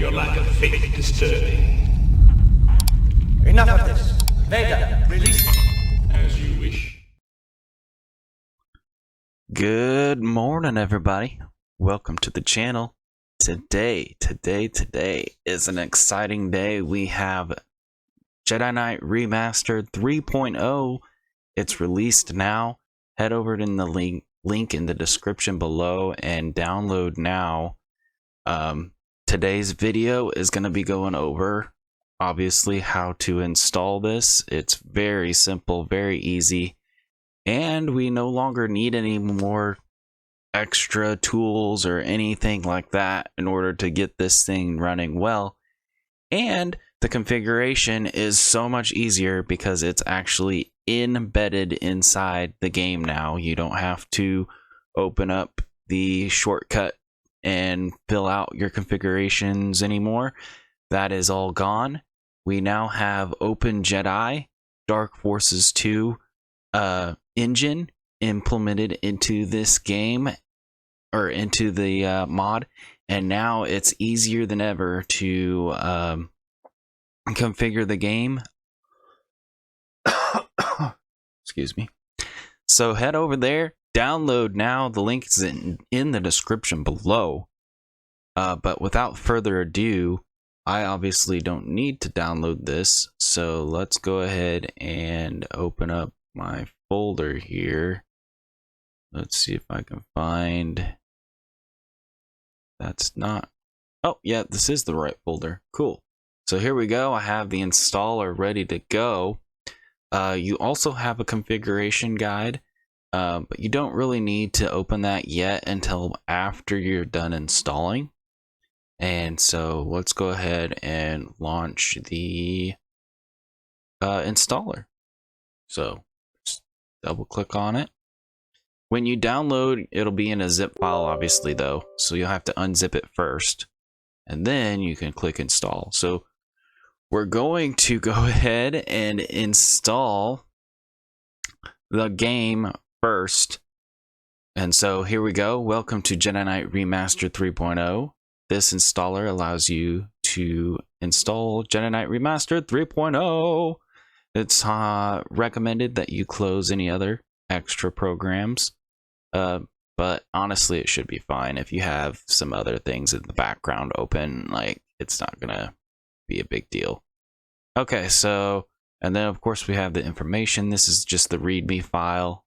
your lack of faith disturbing. Enough of this. Vader, release me. As you wish. Good morning, everybody. Welcome to the channel. Today is an exciting day. We have Jedi Knight Remastered 3.0. It's released now. Head over to the link in the description below and download now. Today's video is going to be going over, obviously, how to install this. It's very simple, very easy, and we no longer need any more extra tools or anything like that in order to get this thing running well. And the configuration is so much easier because it's actually embedded inside the game now. You don't have to open up the shortcut and fill out your configurations anymore. That is all gone. We now have Open Jedi Dark Forces 2 engine implemented into this game, or into the mod, and now it's easier than ever to configure the game. Excuse me. So head over there, download now. The link is in the description below. But without further ado, I obviously don't need to download this, so let's go ahead and open up my folder here. Let's see if I can find... That's not... Oh, yeah, this is the right folder. Cool. So here we go. I have the installer ready to go. You also have a configuration guide, but you don't really need to open that yet until after you're done installing. And so let's go ahead and launch the installer. So just double click on it. When you download, it'll be in a zip file, obviously, though, so you'll have to unzip it first, and then you can click install. So we're going to go ahead and install the game first. And so here we go. Welcome to Jedi Knight Remastered 3.0. This installer allows you to install Jedi Knight Remastered 3.0. It's recommended that you close any other extra programs. But honestly, it should be fine if you have some other things in the background open. Like, it's not gonna be a big deal. Okay, so, and then of course we have the information. This is just the README file,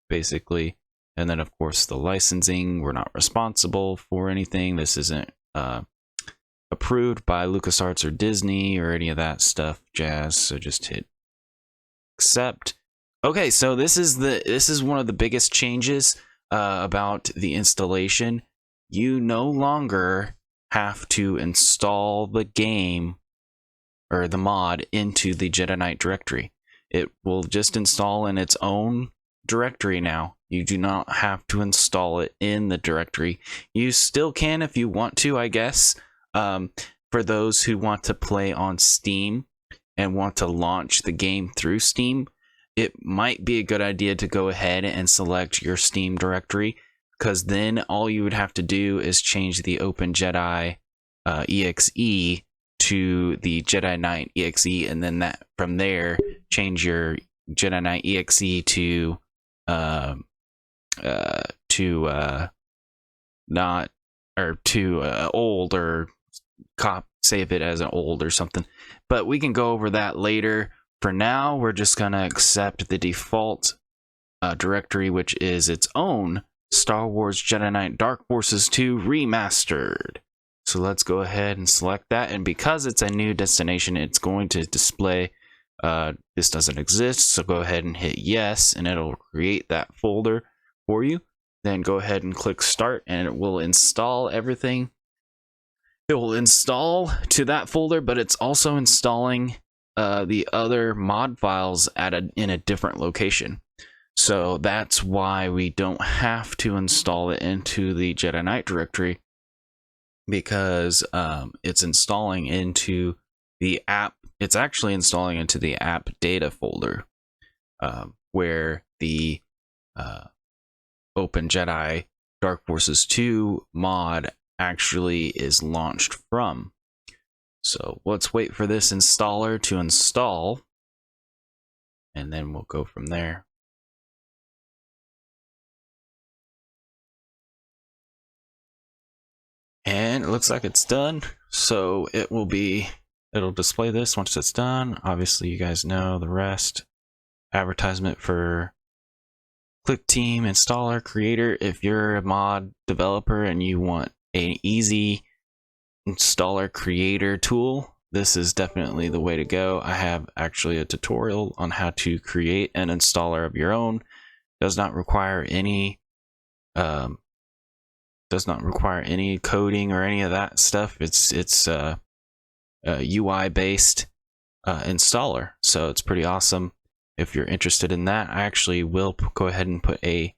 basically. And then of course the licensing, we're not responsible for anything. This isn't approved by LucasArts or Disney or any of that stuff jazz. So just hit accept. Okay, so this is one of the biggest changes about the installation. You no longer have to install the game or the mod into the Jedi Knight directory. It will just install in its own directory now. You do not have to install it in the directory. You still can if you want to, I guess. For those who want to play on Steam and want to launch the game through Steam, it might be a good idea to go ahead and select your Steam directory, because then all you would have to do is change the Open Jedi exe to the Jedi Knight exe, and then that from there change your Jedi Knight exe to old, or save it as an old or something. But we can go over that later. For now, we're just gonna accept the default directory, which is its own Star Wars Jedi Knight Dark Forces 2 Remastered. So let's go ahead and select that, and because it's a new destination, it's going to display this doesn't exist. So go ahead and hit yes, and it'll create that folder for you. Then go ahead and click start, and it will install everything. It will install to that folder, but it's also installing the other mod files in a different location. So that's why we don't have to install it into the Jedi Knight directory, because it's installing into the app. It's actually installing into the app data folder, where the Open Jedi Dark Forces 2 mod actually is launched from. So let's wait for this installer to install, and then we'll go from there. And it looks like it's done. So it'll display this once it's done. Obviously, you guys know the rest. Advertisement for Click Team Installer Creator. If you're a mod developer and you want an easy installer creator tool, this is definitely the way to go. I have actually a tutorial on how to create an installer of your own. Does not require any coding or any of that stuff. It's a UI based installer, so it's pretty awesome. If you're interested in that, I actually will go ahead and put a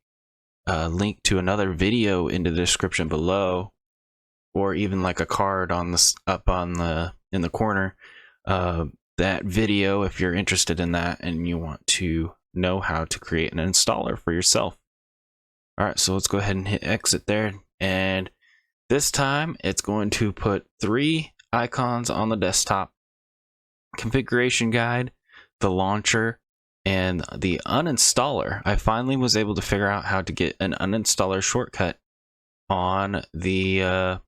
link to another video in the description below, or even like a card on this in the corner. That video, if you're interested in that and you want to know how to create an installer for yourself. All right, so let's go ahead and hit exit there, and this time it's going to put 3 icons on the desktop: configuration guide, the launcher, and the uninstaller. I finally was able to figure out how to get an uninstaller shortcut on the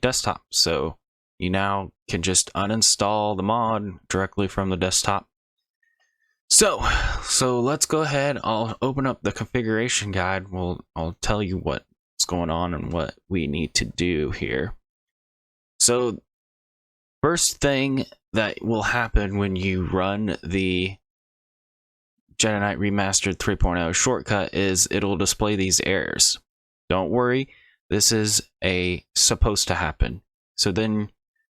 desktop. So you now can just uninstall the mod directly from the desktop. So let's go ahead. I'll open up the configuration guide. I'll tell you what's going on and what we need to do here. So first thing that will happen when you run the Jedi Knight Remastered 3.0 shortcut is it'll display these errors. Don't worry, this is supposed to happen. So then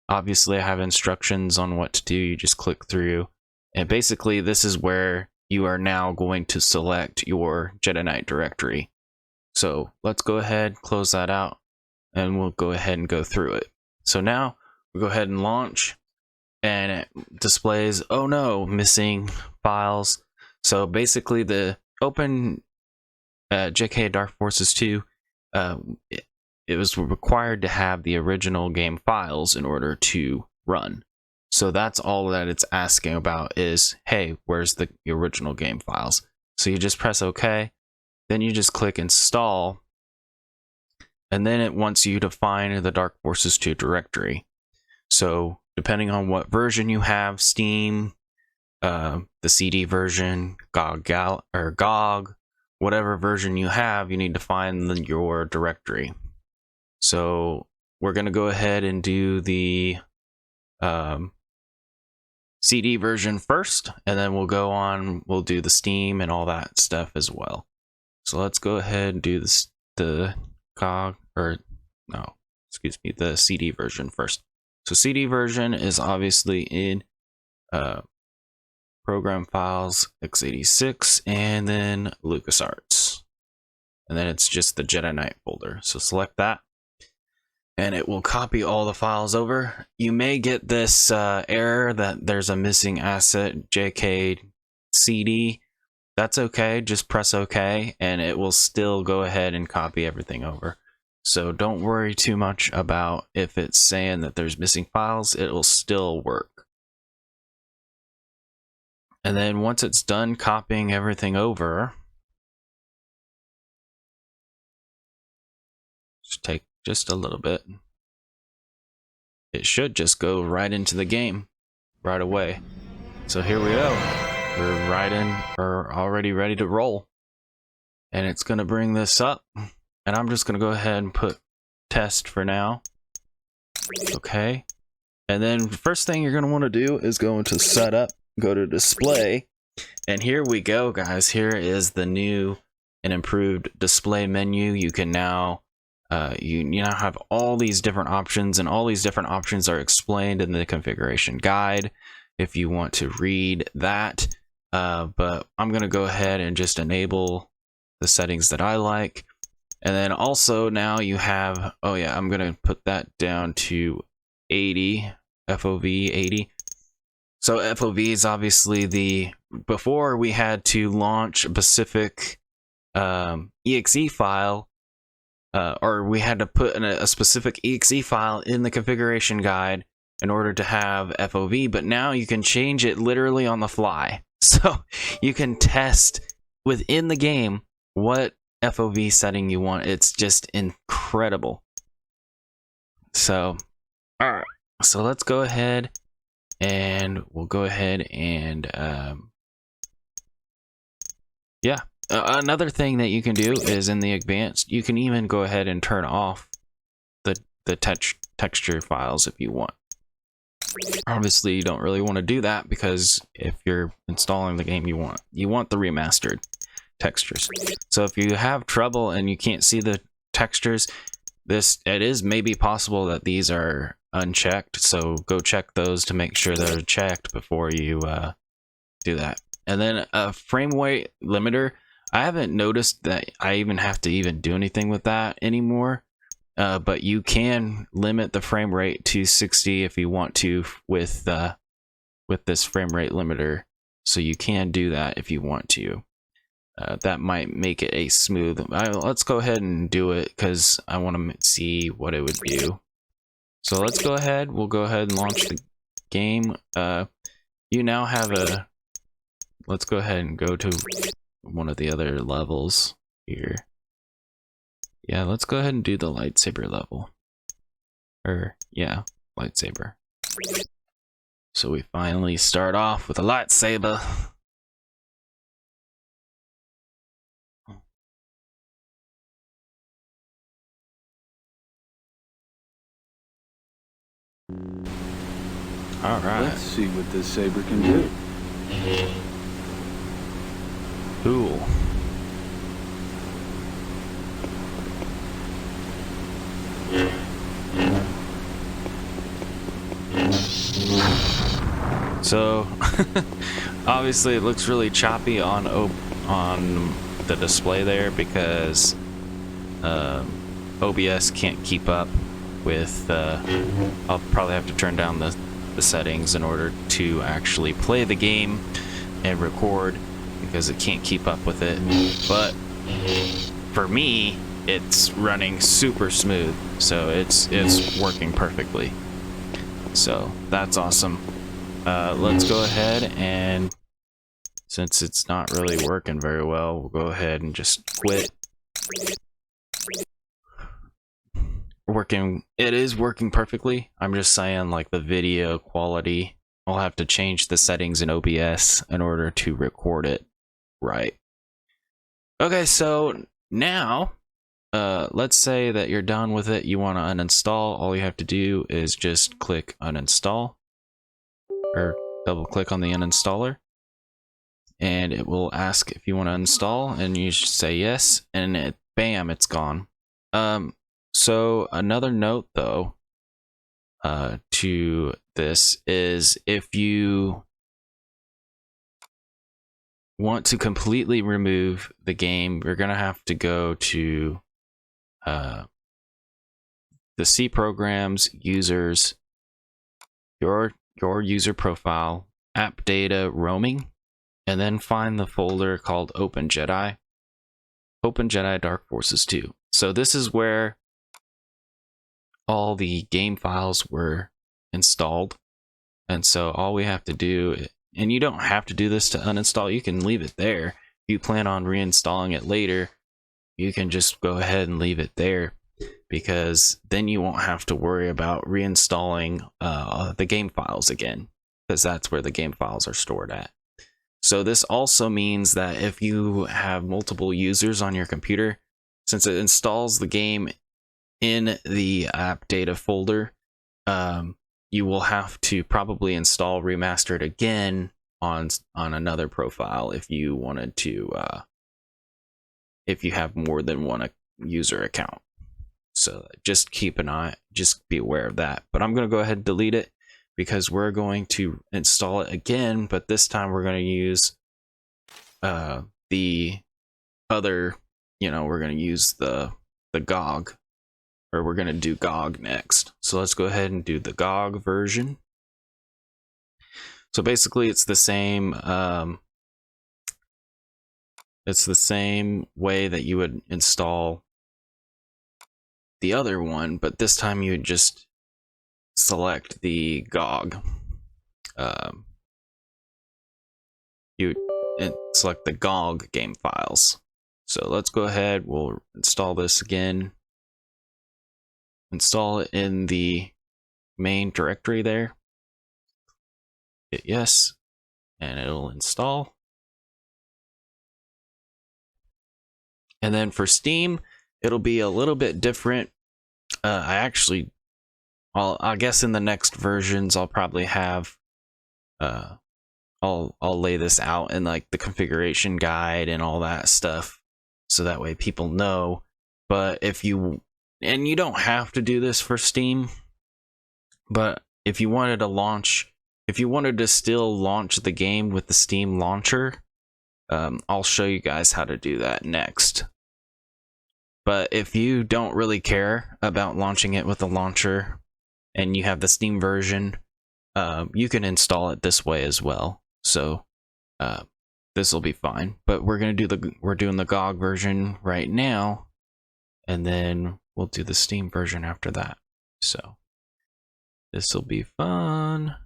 obviously I have instructions on what to do. You just click through, and basically this is where you are now going to select your Jedi Knight directory. So let's go ahead, close that out, and we'll go ahead and go through it. So now we'll go ahead and launch, and it displays, oh no, missing files. So basically the open JK Dark Forces 2, it was required to have the original game files in order to run. So that's all that it's asking about is, hey, where's the original game files? So you just press OK, then you just click install, and then it wants you to find the Dark Forces 2 directory. So depending on what version you have, Steam, the CD version, GOG, whatever version you have, you need to find your directory. So we're going to go ahead and do the CD version first, and then we'll do the Steam and all that stuff as well. So let's go ahead and do the CD version first. So CD version is obviously in program files, x86, and then LucasArts. And then it's just the Jedi Knight folder. So select that, and it will copy all the files over. You may get this error that there's a missing asset, JK CD. That's okay, just press OK, and it will still go ahead and copy everything over. So don't worry too much about if it's saying that there's missing files, it will still work. And then once it's done copying everything over, just take just a little bit. It should just go right into the game right away. So here we go. We're already ready to roll. And it's going to bring this up. And I'm just going to go ahead and put test for now. Okay. And then the first thing you're going to want to do is go into setup, go to display. And here we go, guys. Here is the new and improved display menu. You can now you now have all these different options, and all these different options are explained in the configuration guide if you want to read that. But I'm going to go ahead and just enable the settings that I like. And then also now you have, oh yeah, I'm going to put that down to 80, FOV 80. So FOV is obviously before we had to launch a specific exe file, or we had to put in a specific exe file in the configuration guide in order to have FOV, but now you can change it literally on the fly. So you can test within the game what FOV setting you want. It's just incredible. So, all right. So let's go ahead and we'll go ahead and, yeah. Another thing that you can do is in the advanced, you can even go ahead and turn off the texture files if you want. Obviously, you don't really want to do that because if you're installing the game, you want the remastered textures. So if you have trouble and you can't see the textures, it is maybe possible that these are unchecked. So go check those to make sure they're checked before you do that. And then a frame rate limiter. I haven't noticed that I even have to do anything with that anymore. But you can limit the frame rate to 60 if you want to with this frame rate limiter. So you can do that if you want to. That might make it a smooth. Let's go ahead and do it because I want to see what it would do. So let's go ahead. We'll go ahead and launch the game. You now have a. Let's go ahead and go to one of the other levels here. Yeah, let's go ahead and do the lightsaber level. Yeah, lightsaber. So we finally start off with a lightsaber. All right. Let's see what this saber can do. Cool. So obviously it looks really choppy on the display there because OBS can't keep up with I'll probably have to turn down the settings in order to actually play the game and record because it can't keep up with it. But for me, it's running super smooth, so it's working perfectly. So that's awesome. Let's go ahead and since it's not really working very well, we'll go ahead and just quit. It is working perfectly. I'm just saying, like, the video quality, I'll have to change the settings in OBS in order to record it right. Okay, so now let's say that you're done with it, you want to uninstall. All you have to do is just click uninstall or double click on the uninstaller and it will ask if you want to install and you should say yes, and bam, it's gone. So another note though to this is if you want to completely remove the game, you're gonna have to go to the C programs, users, your user profile, app data, roaming, and then find the folder called Open Jedi Dark Forces 2. So this is where all the game files were installed, and so all we have to do, and you don't have to do this to uninstall, you can leave it there. If you plan on reinstalling it later, you can just go ahead and leave it there, because then you won't have to worry about reinstalling the game files again, because that's where the game files are stored at. So this also means that if you have multiple users on your computer, since it installs the game in the app data folder, you will have to probably install Remastered again on another profile if you wanted to, if you have more than one user account. So just keep an eye, just be aware of that. But I'm going to go ahead and delete it because we're going to install it again, but this time we're going to use the other, we're going to use the GOG, or we're going to do GOG next. So let's go ahead and do the GOG version. So basically it's the same It's the same way that you would install the other one, but this time you would just select the GOG. You select the GOG game files. So let's go ahead, we'll install this again. Install it in the main directory there. Hit yes, and it'll install. And then for Steam, it'll be a little bit different. I guess in the next versions, I'll probably have, I'll lay this out in like the configuration guide and all that stuff, so that way people know. But if you, and you don't have to do this for Steam, but if you wanted to launch, if you wanted to still launch the game with the Steam launcher, I'll show you guys how to do that next. But if you don't really care about launching it with the launcher and you have the Steam version, you can install it this way as well. So this will be fine. But we're doing the GOG version right now, and then we'll do the Steam version after that. So this will be fun.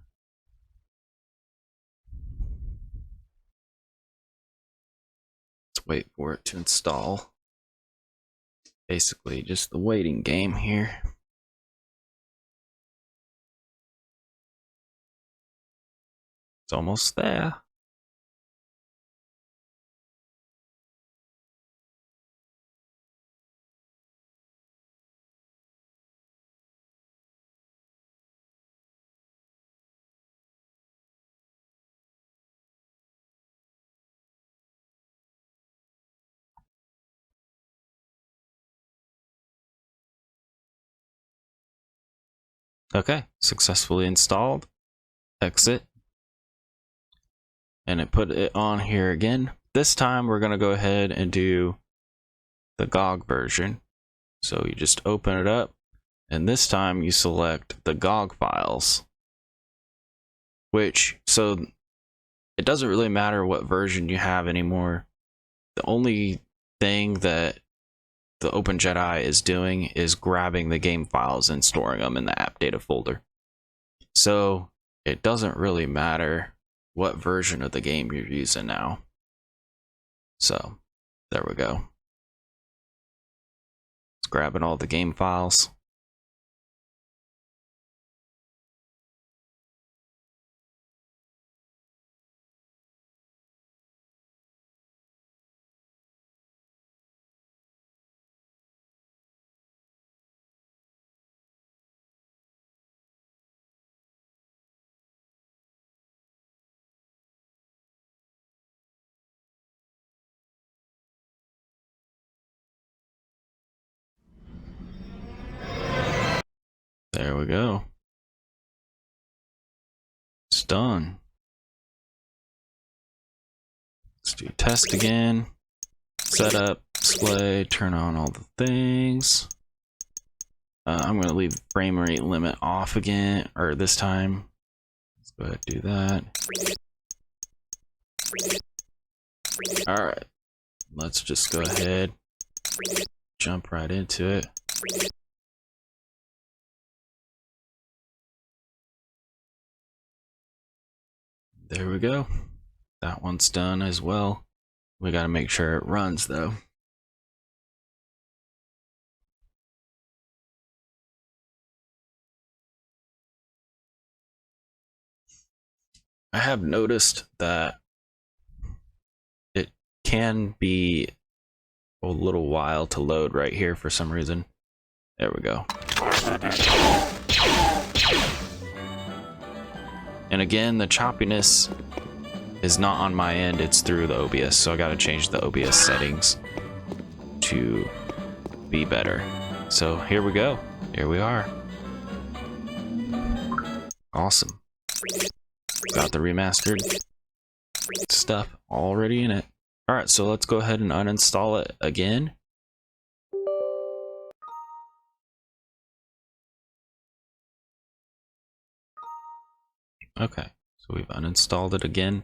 Let's wait for it to install. Basically just the waiting game here. It's almost there. Okay, successfully installed. Exit. And it put it on here again. This time we're going to go ahead and do the GOG version. So you just open it up, and this time you select the GOG files. So it doesn't really matter what version you have anymore. The only thing that the OpenJedi is doing is grabbing the game files and storing them in the app data folder. So it doesn't really matter what version of the game you're using now. So there we go. It's grabbing all the game files. There we go. It's done. Let's do test again. Setup, display, turn on all the things. I'm going to leave the frame rate limit off again, or this time. Let's go ahead and do that. Alright. Let's just go ahead, jump right into it. There we go. That one's done as well. We got to make sure it runs though. I have noticed that it can be a little while to load right here for some reason. There we go. And again, the choppiness is not on my end, it's through the OBS, so I gotta change the OBS settings to be better. So here we go. Here we are. Awesome. Got the remastered stuff already in it. Alright, so let's go ahead and uninstall it again. Okay, so we've uninstalled it again.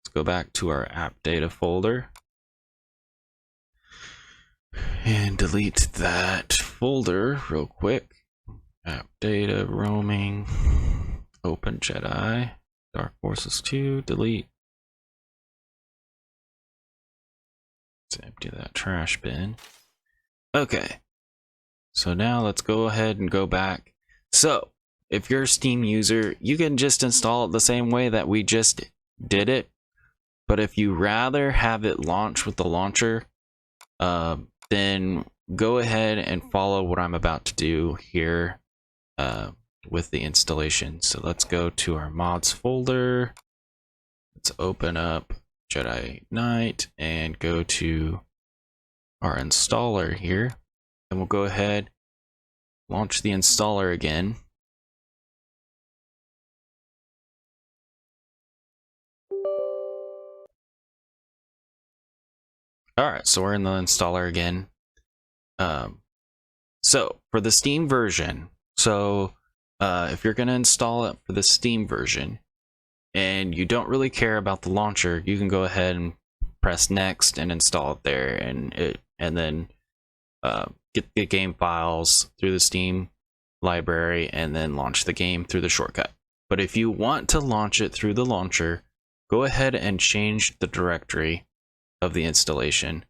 Let's go back to our app data folder. And delete that folder real quick. App data, roaming, open Jedi, Dark Forces 2, delete. Let's empty that trash bin. Okay. So now let's go ahead and go back. So if you're a Steam user, you can just install it the same way that we just did it. But if you rather have it launch with the launcher, then go ahead and follow what I'm about to do here with the installation. So let's go to our mods folder. Let's open up Jedi Knight and go to our installer here. And we'll go ahead, launch the installer again. Alright, so we're in the installer again. So for the Steam version, if you're going to install it for the Steam version and you don't really care about the launcher, you can go ahead and press next and install it there, and then get the game files through the Steam library and then launch the game through the shortcut. But if you want to launch it through the launcher, go ahead and change the directory of the installation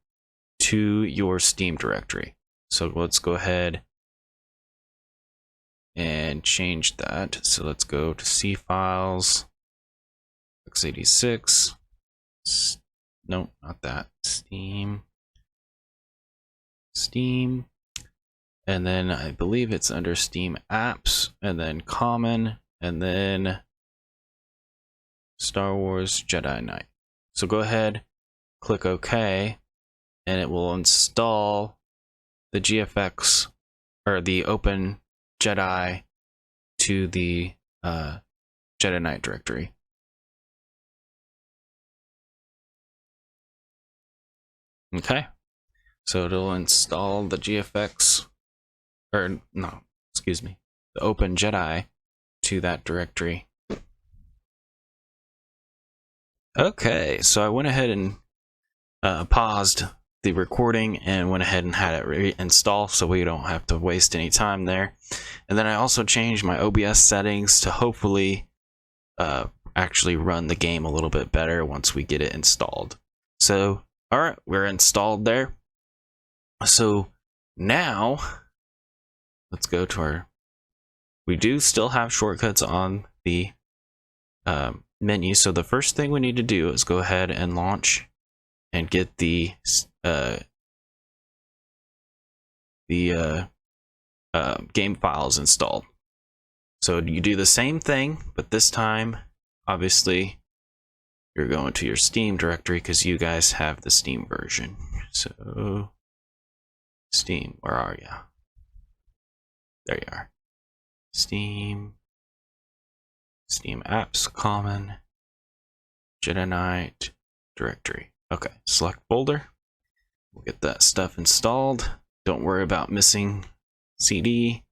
to your Steam directory. So let's go ahead and change that. So let's go to C files, x86, no, not that, Steam, and then I believe it's under Steam apps, and then common, and then Star Wars Jedi Knight. So go ahead, click OK, and it will install the GFX, or the Open Jedi, to the Jedi Knight directory. Okay, so it'll install the GFX, or no, excuse me, the Open Jedi to that directory. Okay, so I went ahead and paused the recording and went ahead and had it reinstall so we don't have to waste any time there. And then I also changed my OBS settings to hopefully actually run the game a little bit better once we get it installed. So, alright, we're installed there. So now, let's go to our... We do still have shortcuts on the menu, so the first thing we need to do is go ahead and launch and get the game files installed. So you do the same thing, but this time, obviously, you're going to your Steam directory because you guys have the Steam version. So, Steam, where are you? There you are. Steam apps, common, Jedi Knight directory. Okay, select folder. We'll get that stuff installed. Don't worry about missing CD.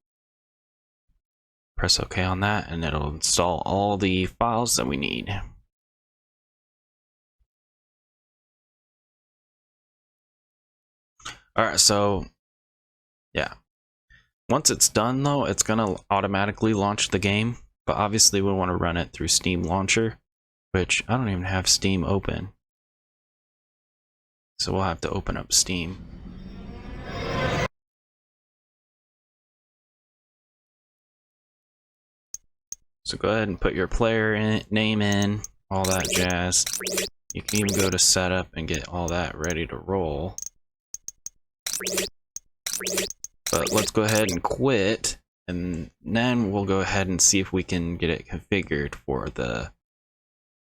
Press OK on that, and it'll install all the files that we need. Alright, so yeah. Once it's done though, it's gonna automatically launch the game, but obviously we want to run it through Steam Launcher, which I don't even have Steam open. So we'll have to open up Steam. So go ahead and put your player name in, all that jazz. You can even go to setup and get all that ready to roll. But let's go ahead and quit, and then we'll go ahead and see if we can get it configured for the...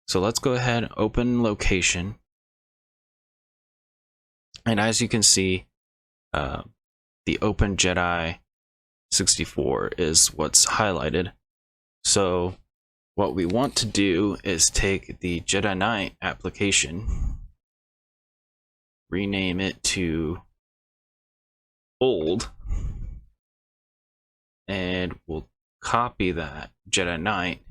So let's go ahead and open location. And as you can see, the Open Jedi 64 is what's highlighted. So what we want to do is take the Jedi Knight application, rename it to old, and we'll copy that Jedi Knight,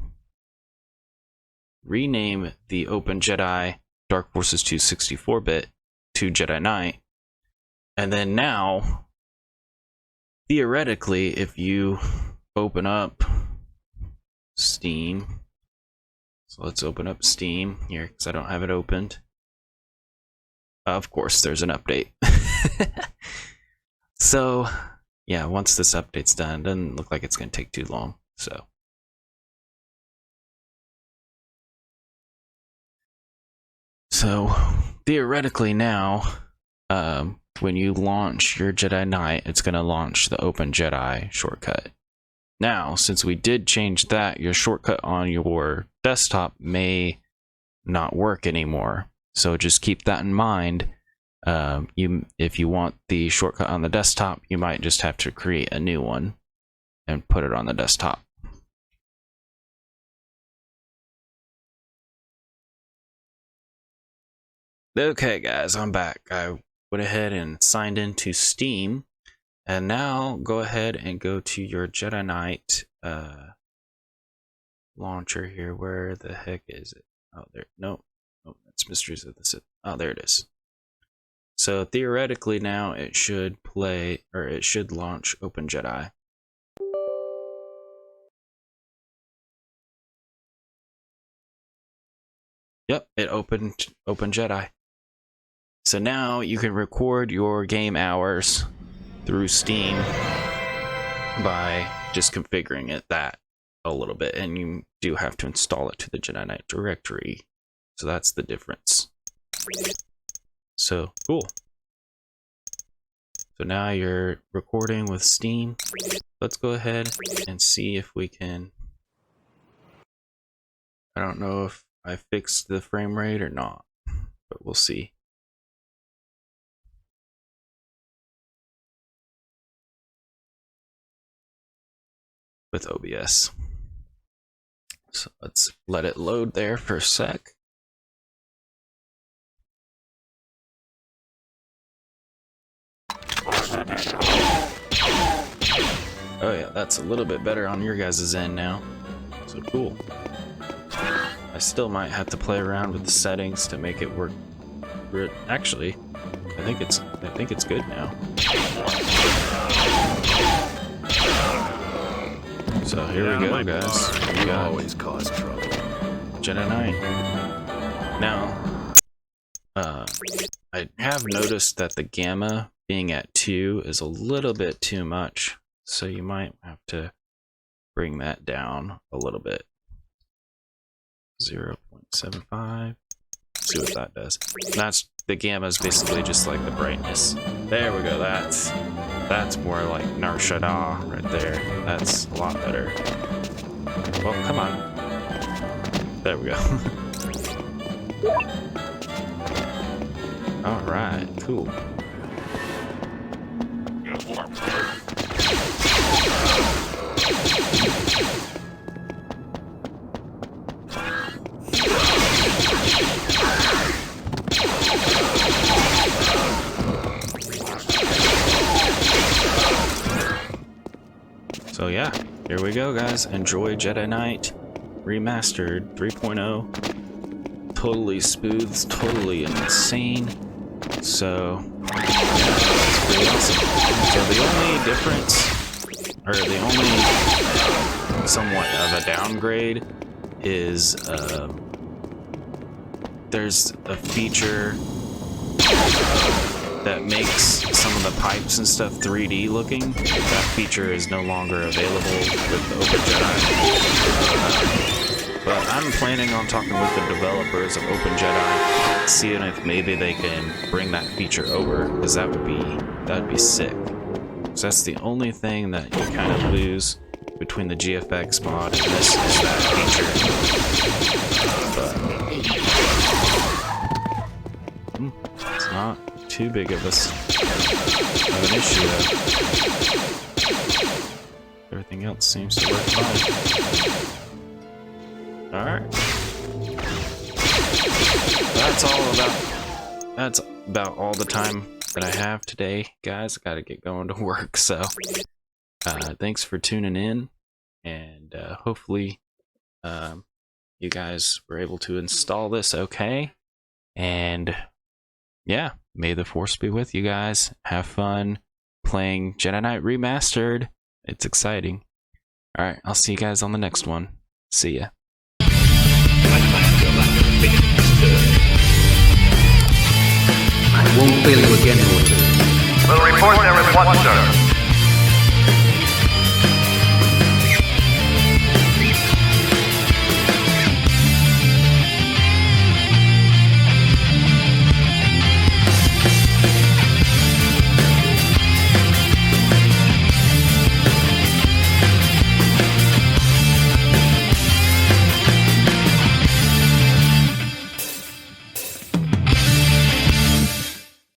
rename the Open Jedi Dark Forces 2 64-bit to Jedi Knight, And then now, theoretically, if you open up Steam, so let's open up Steam here because I don't have it opened. Of course, there's an update. So, yeah, once this update's done, it doesn't look like it's going to take too long. So theoretically now, when you launch your Jedi Knight, it's going to launch the Open Jedi shortcut. Now, since we did change that, your shortcut on your desktop may not work anymore. So just keep that in mind. If you want the shortcut on the desktop, you might just have to create a new one and put it on the desktop. Okay guys, I'm back. I went ahead and signed into Steam, and now go ahead and go to your Jedi Knight launcher here. Where the heck is it? Oh, there. No, that's Mysteries of the Sith. Oh, there it is. So theoretically now it should play, or it should launch Open Jedi. Yep, it opened Open Jedi. So now you can record your game hours through Steam by just configuring it that a little bit, and you do have to install it to the Jedi Knight directory. So that's the difference. So cool. So now you're recording with Steam. Let's go ahead and see if we can. I don't know if I fixed the frame rate or not, but we'll see. With OBS. So let's let it load there for a sec. Oh yeah, that's a little bit better on your guys' end now. So cool. I still might have to play around with the settings to make it work. Actually, I think it's good now. So here we go, guys. We got always cause trouble. Jedi Knight. Now, I have noticed that the gamma being at 2 is a little bit too much, so you might have to bring that down a little bit. 0.75. See what that does. That's the gamma is basically just like the brightness. There we go. That's more like Nar Shaddaa right there. That's a lot better. Well, come on. There we go. All right, cool. So yeah, here we go, guys. Enjoy Jedi Knight Remastered 3.0. Totally smooth, totally insane. So yeah, it's pretty awesome. So the only difference, or the only somewhat of a downgrade, is there's a feature that makes some of the pipes and stuff 3D looking. That feature is no longer available with the Open Jedi. But I'm planning on talking with the developers of Open Jedi, seeing if maybe they can bring that feature over, because that'd be sick. So that's the only thing that you kind of lose between the GFX mod and this is that feature. But it's not too big of an issue though. Everything else seems to work fine. Alright. That's about all the time that I have today, guys. I gotta get going to work, so thanks for tuning in, and hopefully you guys were able to install this okay. And yeah, may the force be with you guys. Have fun playing Jedi Knight Remastered. It's exciting. Alright, I'll see you guys on the next one. See ya. I won't fail you again, Lord. We'll report there at once, sir.